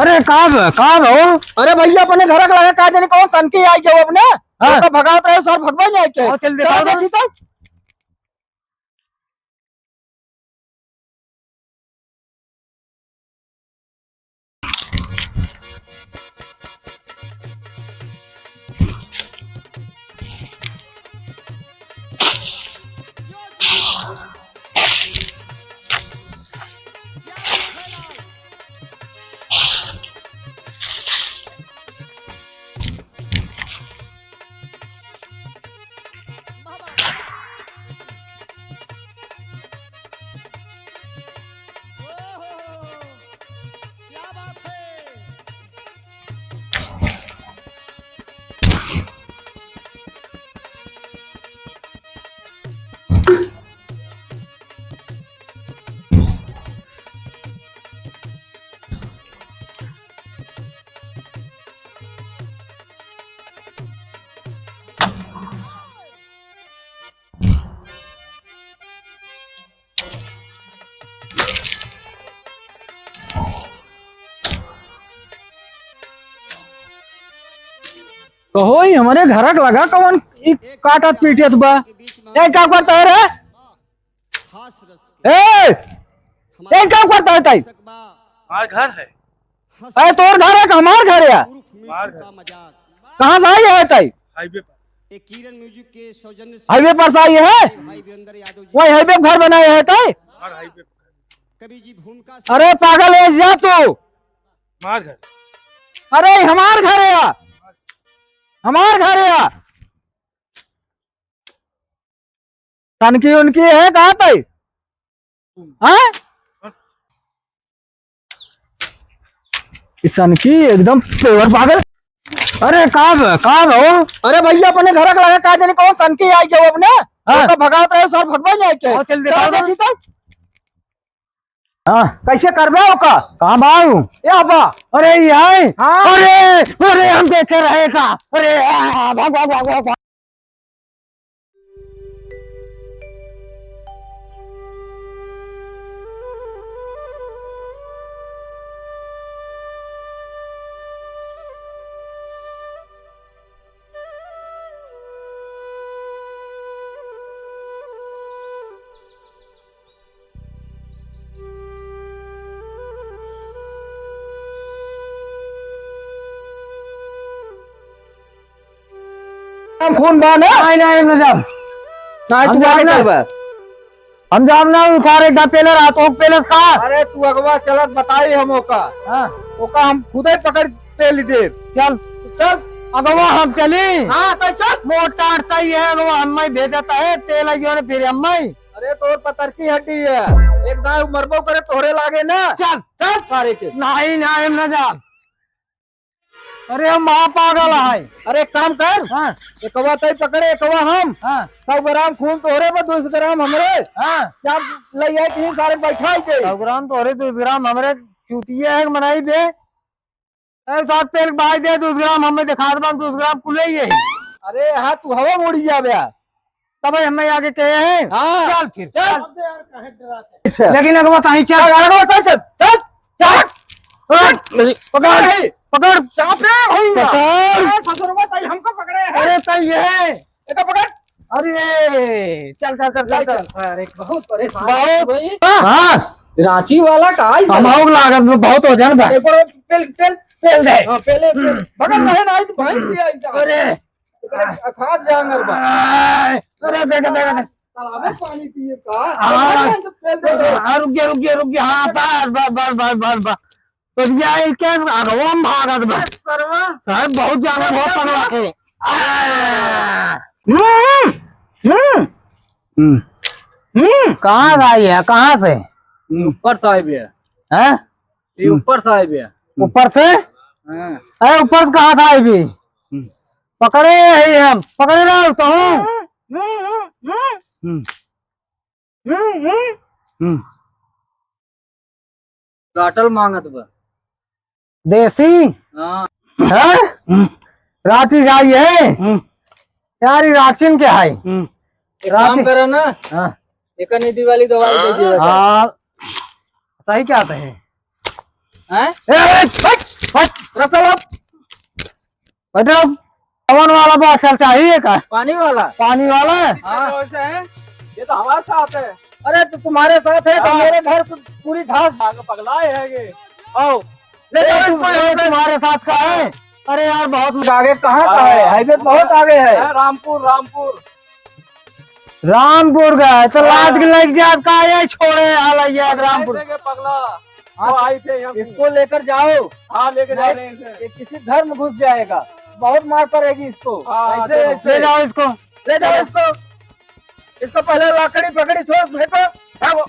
अरे कहाँ हो? अरे भैया अपने घर लगा का जाने कौन सन की आई के अपने हाँ। तो भगावत रहे सर भगवा नहीं आई के चल दिखाओ। कहो ही हमारे घर लगा कौन काटा पीटियत बा ए क्या करता है रे ए क्या करता है ताई हमारा घर है। ए तोर घर है कि हमार घर है कहाँ से आई है ताई हाईवे पर किरण म्यूजिक के सौजन्य से हाईवे पर से आई है भाई वीरेंद्र यादव जी वही हाईवे पर घर बनाए है ताई हमारा हाईवे पर कवि जी भूमिका से अरे पागल है जा तू हमारा घर अरे हमार घर है हमार घर है तनकी उनकी है कहाँ ताई हाँ की एकदम पेवर पागल अरे कहाँ हो अरे भैया अपने घर लगा का जाने कौन सन की आई के अपने तो भगावत रहे सर भगवा नहीं आई के चल दिखाओ। हाँ कैसे करबे ओका कहाँ बाऊ? ए अब्बा अरे ये आए। हाँ। अरे हम देखे रहे का। अरे भाग भाग भाग भाग। खून बान है नहीं हम जाम। नहीं तू आगे चल बे हम जाम ना उखारे का पहले रात हो पहले का। अरे तू अगवा चलत बताई हम ओका हाँ ओका हम खुद ही पकड़ पे लीजिए चल चल अगवा हम चली। हाँ तो चल मोटा अड़ता ही है अगवा हम भेजता है तेल आई ने फिर हम अरे तोर पतर की हड्डी है एक दाय मरबो करे तोहरे लागे ना चल चल सारे के नहीं हम न जाम। अरे हम वहाँ पागल है। अरे एक काम कर हाँ एकवा तई पकड़े एकवा हम हाँ 100 ग्राम खून तोहरे पर 200 ग्राम हमरे हाँ चार ले आए तीन सारे बैठाई दे 100 ग्राम तो 200 ग्राम हमारे चूतिया है मनाई दे। साथ तेल बाई दे 200 ग्राम हमें दिखा दे 200 ग्राम कुले ही है। अरे हाँ तू हवा मुड़ी जाबे तब हमें आगे कहे हैं। हाँ चल फिर चल लेकिन अगवा कहीं चल अगवा चल चल चल पकड़ पकड़ पकड़ चापे पकड़। ससुरवा तई हमको पकड़े है अरे तय है एका पकड़ अरे चल चल चल चल चल। अरे बहुत परेशान बहुत। भाई हाँ रांची वाला का आई हम आउग लागत में बहुत हो जान बा। एक बार पेल पेल तेल दे। हां पहले पकड़ रहे ना आई तो भाई से आई सा अरे खास जांगर बा अरे देख देख तालाब में पानी पिए का हाँ। पेल दे हाँ रुक गया हाँ बस बस बस बस बस बस तो ये क्या अगवाम भागत बा करवा सर बहुत जाना बहुत पगला के। कहाँ आई है कहाँ से? ऊपर से आए हैं ये ऊपर से आए ऊपर से? हां अरे ऊपर से कहाँ से आई भी? पकड़े है हम पकड़े रहो तो हूँ। काटल मांगत बा देसी हां है रांची जाइए यार ये रांची के है काम करे ना हाँ एक निधि वाली दवाई दे दिया हाँ सही क्या है हैं? पवन वाला बोतल चाहिए का? पानी वाला? पानी वाला है? हाँ। कैसे है? ये तो हमारे साथ है। अरे तो तुम्हारे साथ है तो मेरे घर तो पूरी घास पगलाए है ये। आओ ले जाओ इसको, ये तुम्हारे साथ का है? अरे यार बहुत आगे कहाँ का है? हाईवे बहुत आगे है। रामपुर रामपुर रामपुर का है तो लाद के लग जात का ये छोड़े हाल यार रामपुर। पगला वो आए थे यहाँ। इसको लेकर जाओ। हाँ लेके जा रहे हैं इसे। ये किसी घर में घुस जाएगा, बहुत मार पड़ेगी इसको। हाँ, ऐसे चलो। ऐसे ले जाओ इसको। ले जाओ इसको। इसको पहले लकड़ी पकड़ी छोड़ फेंको। भागो।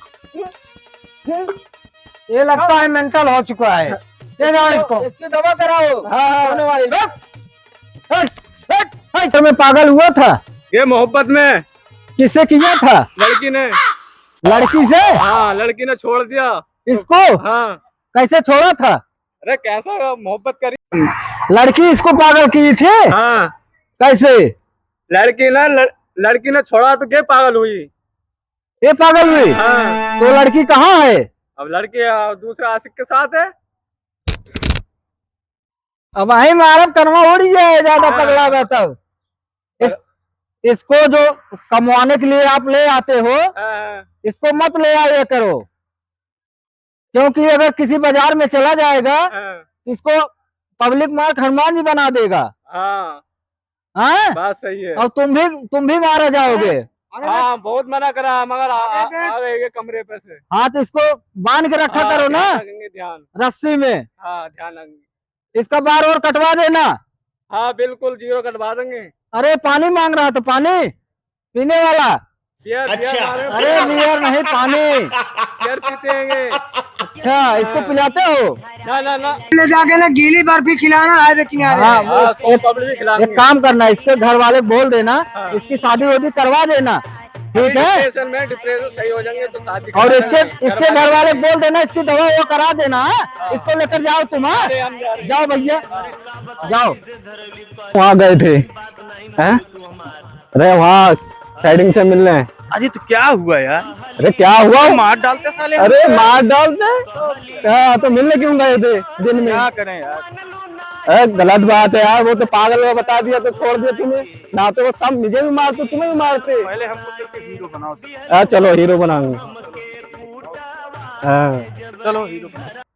ये लगता है मेंटल हो चुका है। ले जाओ इसको। इसकी दवा कराओ। हाँ, होने वाली। तुम्हें पागल हुआ था? ये मोहब्बत में किससे किया था? लड़की ने। लड़की से? हाँ लड़की ने छोड़ दिया इसको? हाँ। कैसे छोड़ा था? अरे कैसा मोहब्बत करी। लड़की इसको पागल की थी? हाँ कैसे? लड़की ने छोड़ा तो क्या पागल हुई। ये पागल हुई? हाँ। तो लड़की कहाँ है? अब लड़की दूसरा आशिक के साथ है। अब वही मारब करवा हो रही है ज्यादा हाँ। पगला हुआ तब। इसको जो कमवाने के लिए आप ले आते हो, हाँ। इसको मत ले आया करो, क्योंकि अगर किसी बाजार में चला जाएगा हाँ। इसको पब्लिक मार्क हनुमान जी बना देगा। हाँ हाँ, बात सही है। और तुम भी मारा जाओगे। हाँ बहुत मना करा मगर आ गए कमरे पे से। हाँ तो इसको बांध के रखा हाँ, करो ना ध्यान रखेंगे, ध्यान। रस्सी में। हाँ ध्यान रखेंगे। इसका बार और कटवा देना। हाँ बिल्कुल जीरो कटवा देंगे। अरे पानी मांग रहा था, पानी पीने वाला। बियर अरे बियर नहीं, पानी। बियर पीते हैं। अच्छा, इसको पिलाते हो? ना ले जाके ना गीली बर्फी खिलाना हाईवे किनारे। हाँ, हाँ, पब्लिक भी खिलाएंगे। एक काम करना, इसके घर वाले बोल देना, हाँ। इसकी शादी वादी करवा देना, ठीक है? डिप्रेशन में डिप्रेशन सही हो जाएंगे तो शादी और करा इसके घर वाले बोल देना इसकी दवा वो करा देना। हाँ? इसको लेकर जाओ तुम। हाँ? देंगे। हम जा रहे हैं। जाओ भैया जाओ। वहाँ गए थे हैं? अरे वहाँ साइडिंग से मिलने। अजी तो क्या हुआ यार। अरे क्या हुआ? मार डालते साले। अरे मार डालते। हाँ, तो मिलने क्यों गए थे दिन में? क्या करें यार। अरे गलत बात है यार, वो तो पागल में बता दिया तो छोड़ दिया तुम्हें ना, तो वो सब मुझे भी मारते तुम्हें भी मारते। पहले हमको चल के हीरो बनाओ। चलो हीरो बनाऊंगा। हाँ चलो हीरो बनाओ।